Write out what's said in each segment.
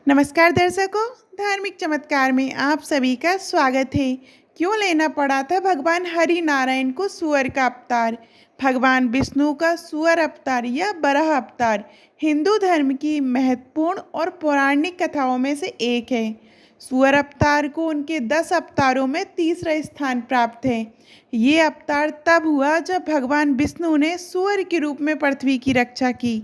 नमस्कार दर्शकों, धार्मिक चमत्कार में आप सभी का स्वागत है। क्यों लेना पड़ा था भगवान हरि नारायण को सूअर का अवतार? भगवान विष्णु का सूअर अवतार या बराह अवतार हिंदू धर्म की महत्वपूर्ण और पौराणिक कथाओं में से एक है। सूअर अवतार को उनके 10 अवतारों में तीसरा स्थान प्राप्त है। ये अवतार तब हुआ जब भगवान विष्णु ने सूअर के रूप में पृथ्वी की रक्षा की।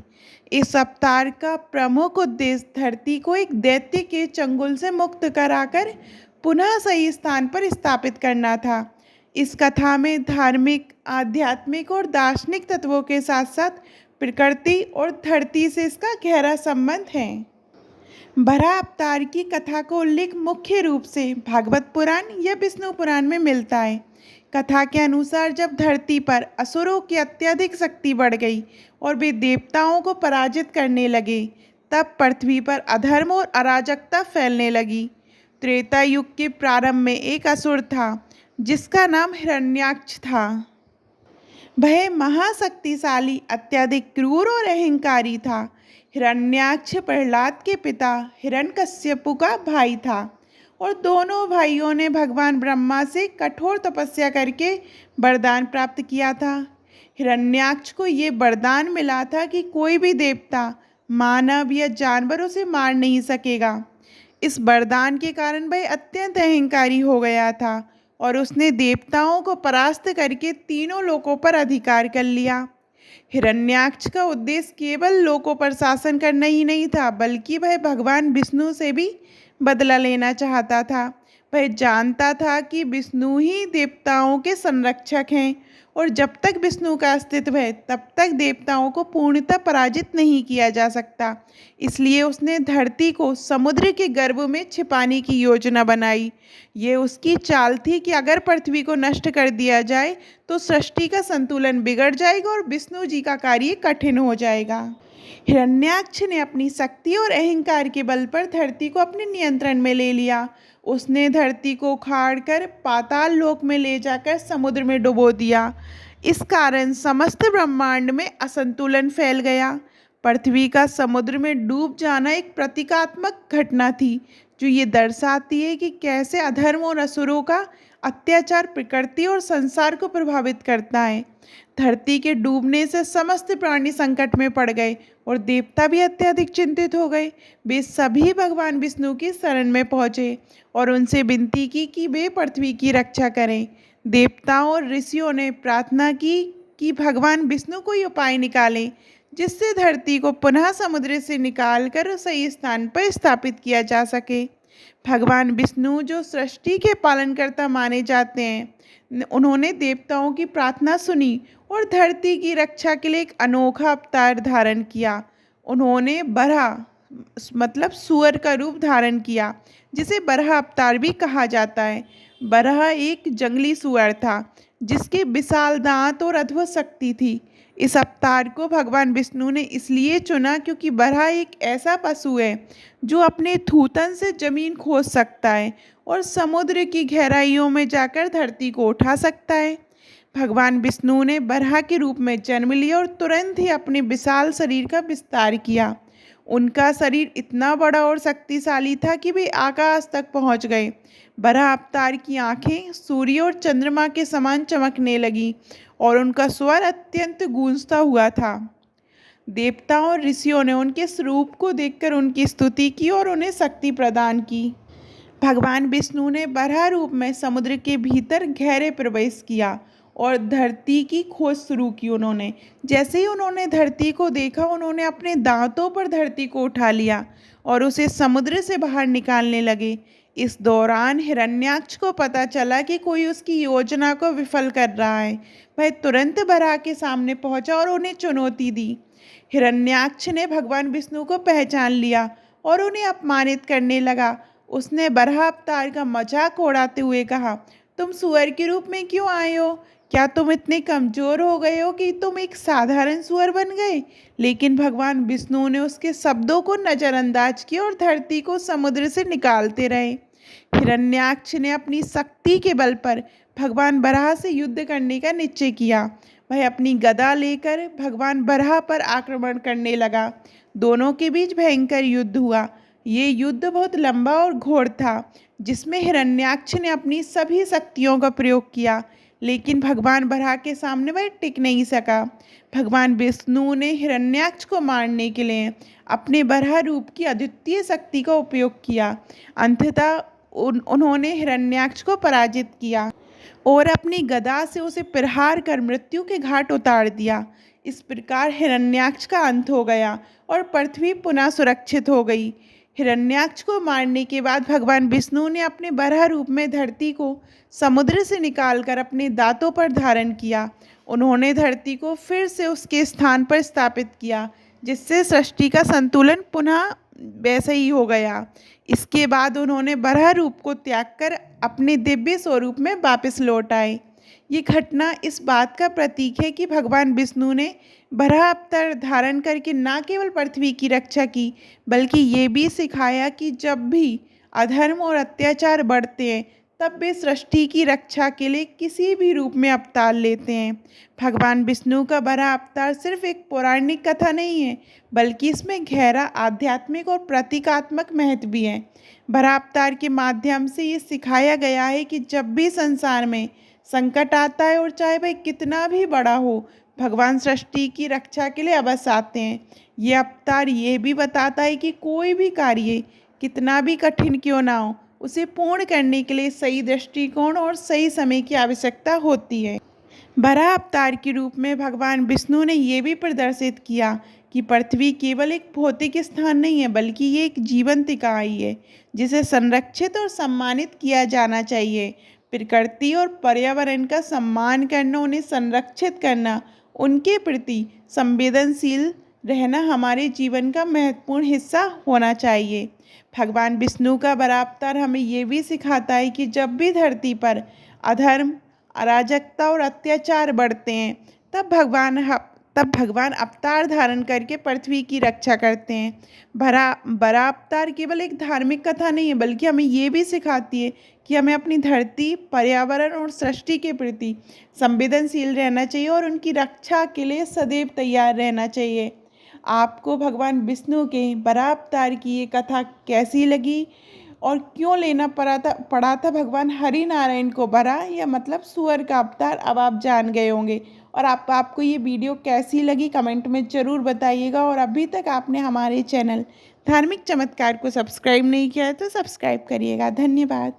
इस अवतार का प्रमुख उद्देश्य धरती को एक दैत्य के चंगुल से मुक्त कराकर पुनः सही स्थान पर स्थापित करना था। इस कथा में धार्मिक, आध्यात्मिक और दार्शनिक तत्वों के साथ साथ प्रकृति और धरती से इसका गहरा संबंध है। बराह अवतार की कथा का उल्लेख मुख्य रूप से भागवत पुराण या विष्णु पुराण में मिलता है। कथा के अनुसार जब धरती पर असुरों की अत्यधिक शक्ति बढ़ गई और वे देवताओं को पराजित करने लगे, तब पृथ्वी पर अधर्म और अराजकता फैलने लगी। त्रेता युग के प्रारंभ में एक असुर था जिसका नाम हिरण्याक्ष था। वह महाशक्तिशाली, अत्यधिक क्रूर और अहंकारी था। हिरण्याक्ष प्रहलाद के पिता हिरण्यकश्यपु का भाई था और दोनों भाइयों ने भगवान ब्रह्मा से कठोर तपस्या करके वरदान प्राप्त किया था। हिरण्याक्ष को ये वरदान मिला था कि कोई भी देवता मानव या जानवर उसे मार नहीं सकेगा। इस वरदान के कारण वह अत्यंत अहंकारी हो गया था और उसने देवताओं को परास्त करके तीनों लोकों पर अधिकार कर लिया। हिरण्याक्ष का उद्देश्य केवल लोकों पर शासन करना ही नहीं था, बल्कि वह भगवान विष्णु से भी बदला लेना चाहता था। वह जानता था कि विष्णु ही देवताओं के संरक्षक हैं और जब तक विष्णु का अस्तित्व है तब तक देवताओं को पूर्णतः पराजित नहीं किया जा सकता। इसलिए उसने धरती को समुद्र के गर्भ में छिपाने की योजना बनाई। ये उसकी चाल थी कि अगर पृथ्वी को नष्ट कर दिया जाए तो सृष्टि का संतुलन बिगड़ जाएगा और विष्णु जी का कार्य कठिन हो जाएगा। हिरण्याक्ष ने अपनी शक्ति और अहंकार के बल पर धरती को अपने नियंत्रण में ले लिया। उसने धरती को उखाड़कर पाताल लोक में ले जाकर समुद्र में डुबो दिया। इस कारण समस्त ब्रह्मांड में असंतुलन फैल गया। पृथ्वी का समुद्र में डूब जाना एक प्रतीकात्मक घटना थी जो ये दर्शाती है कि कैसे अधर्म और असुरों का अत्याचार प्रकृति और संसार को प्रभावित करता है। धरती के डूबने से समस्त प्राणी संकट में पड़ गए और देवता भी अत्यधिक चिंतित हो गए। वे सभी भगवान विष्णु की शरण में पहुँचे और उनसे विनती की कि वे पृथ्वी की रक्षा करें। देवताओं और ऋषियों ने प्रार्थना की कि भगवान विष्णु कोई उपाय निकालें जिससे धरती को पुनः समुद्र से निकालकर सही स्थान पर स्थापित किया जा सके। भगवान विष्णु जो सृष्टि के पालनकर्ता माने जाते हैं, उन्होंने देवताओं की प्रार्थना सुनी और धरती की रक्षा के लिए एक अनोखा अवतार धारण किया। उन्होंने बराह मतलब सूअर का रूप धारण किया, जिसे बराह अवतार भी कहा जाता है। बराह एक जंगली सूअर था जिसके विशाल दांत और अद्भुत शक्ति थी। इस अवतार को भगवान विष्णु ने इसलिए चुना क्योंकि बराह एक ऐसा पशु है जो अपने थूथन से जमीन खोद सकता है और समुद्र की गहराइयों में जाकर धरती को उठा सकता है। भगवान विष्णु ने बराह के रूप में जन्म लिया और तुरंत ही अपने विशाल शरीर का विस्तार किया। उनका शरीर इतना बड़ा और शक्तिशाली था कि वे आकाश तक पहुंच गए। बराह अवतार की आंखें सूर्य और चंद्रमा के समान चमकने लगीं और उनका स्वर अत्यंत गूंजता हुआ था। देवताओं और ऋषियों ने उनके स्वरूप को देखकर उनकी स्तुति की और उन्हें शक्ति प्रदान की। भगवान विष्णु ने बराह रूप में समुद्र के भीतर गहरे प्रवेश किया और धरती की खोज शुरू की। उन्होंने जैसे ही उन्होंने धरती को देखा, उन्होंने अपने दांतों पर धरती को उठा लिया और उसे समुद्र से बाहर निकालने लगे। इस दौरान हिरण्याक्ष को पता चला कि कोई उसकी योजना को विफल कर रहा है। वह तुरंत बराह के सामने पहुंचा और उन्हें चुनौती दी। हिरण्याक्ष ने भगवान विष्णु को पहचान लिया और उन्हें अपमानित करने लगा। उसने बराह अवतार का मजाक उड़ाते हुए कहा, तुम सूअर के रूप में क्यों आए हो? क्या तुम इतने कमज़ोर हो गए हो कि तुम एक साधारण सूअर बन गए? लेकिन भगवान विष्णु ने उसके शब्दों को नज़रअंदाज किया और धरती को समुद्र से निकालते रहे। हिरण्याक्ष ने अपनी शक्ति के बल पर भगवान बराह से युद्ध करने का निश्चय किया। वह अपनी गदा लेकर भगवान बराह पर आक्रमण करने लगा। दोनों के बीच भयंकर युद्ध हुआ। ये युद्ध बहुत लंबा और घोर था, जिसमें हिरण्याक्ष ने अपनी सभी शक्तियों का प्रयोग किया, लेकिन भगवान बराह के सामने वह टिक नहीं सका। भगवान विष्णु ने हिरण्याक्ष को मारने के लिए अपने बराह रूप की अद्वितीय शक्ति का उपयोग किया। अंततः उन्होंने हिरण्याक्ष को पराजित किया और अपनी गदा से उसे प्रहार कर मृत्यु के घाट उतार दिया। इस प्रकार हिरण्याक्ष का अंत हो गया और पृथ्वी पुनः सुरक्षित हो गई। हिरण्याक्ष को मारने के बाद भगवान विष्णु ने अपने बराह रूप में धरती को समुद्र से निकालकर अपने दांतों पर धारण किया। उन्होंने धरती को फिर से उसके स्थान पर स्थापित किया, जिससे सृष्टि का संतुलन पुनः वैसा ही हो गया। इसके बाद उन्होंने बराह रूप को त्याग कर अपने दिव्य स्वरूप में वापस लौट आए। ये घटना इस बात का प्रतीक है कि भगवान विष्णु ने बराह अवतार धारण करके न केवल पृथ्वी की रक्षा की, बल्कि ये भी सिखाया कि जब भी अधर्म और अत्याचार बढ़ते हैं, तब वे सृष्टि की रक्षा के लिए किसी भी रूप में अवतार लेते हैं। भगवान विष्णु का बराह अवतार सिर्फ एक पौराणिक कथा नहीं है, बल्कि इसमें गहरा आध्यात्मिक और प्रतीकात्मक महत्व भी है। बराह अवतार के माध्यम से ये सिखाया गया है कि जब भी संसार में संकट आता है, और चाहे वह कितना भी बड़ा हो, भगवान सृष्टि की रक्षा के लिए अवश्य आते हैं। ये अवतार ये भी बताता है कि कोई भी कार्य कितना भी कठिन क्यों ना हो, उसे पूर्ण करने के लिए सही दृष्टिकोण और सही समय की आवश्यकता होती है। बराह अवतार के रूप में भगवान विष्णु ने ये भी प्रदर्शित किया कि पृथ्वी केवल एक भौतिक स्थान नहीं है, बल्कि ये एक जीवंत इकाई है, जिसे संरक्षित और सम्मानित किया जाना चाहिए। प्रकृति और पर्यावरण का सम्मान करना, उन्हें संरक्षित करना, उनके प्रति संवेदनशील रहना हमारे जीवन का महत्वपूर्ण हिस्सा होना चाहिए। भगवान विष्णु का बराह अवतार हमें ये भी सिखाता है कि जब भी धरती पर अधर्म, अराजकता और अत्याचार बढ़ते हैं, तब भगवान अवतार धारण करके पृथ्वी की रक्षा करते हैं। बराह अवतार केवल एक धार्मिक कथा नहीं है, बल्कि हमें ये भी सिखाती है कि हमें अपनी धरती, पर्यावरण और सृष्टि के प्रति संवेदनशील रहना चाहिए और उनकी रक्षा के लिए सदैव तैयार रहना चाहिए। आपको भगवान विष्णु के बराह अवतार की ये कथा कैसी लगी, और क्यों लेना पड़ा था भगवान हरि नारायण को बराह, या मतलब सुअर का अवतार, अब आप जान गए होंगे। और आपको ये वीडियो कैसी लगी कमेंट में ज़रूर बताइएगा। और अभी तक आपने हमारे चैनल धार्मिक चमत्कार को सब्सक्राइब नहीं किया है तो सब्सक्राइब करिएगा। धन्यवाद।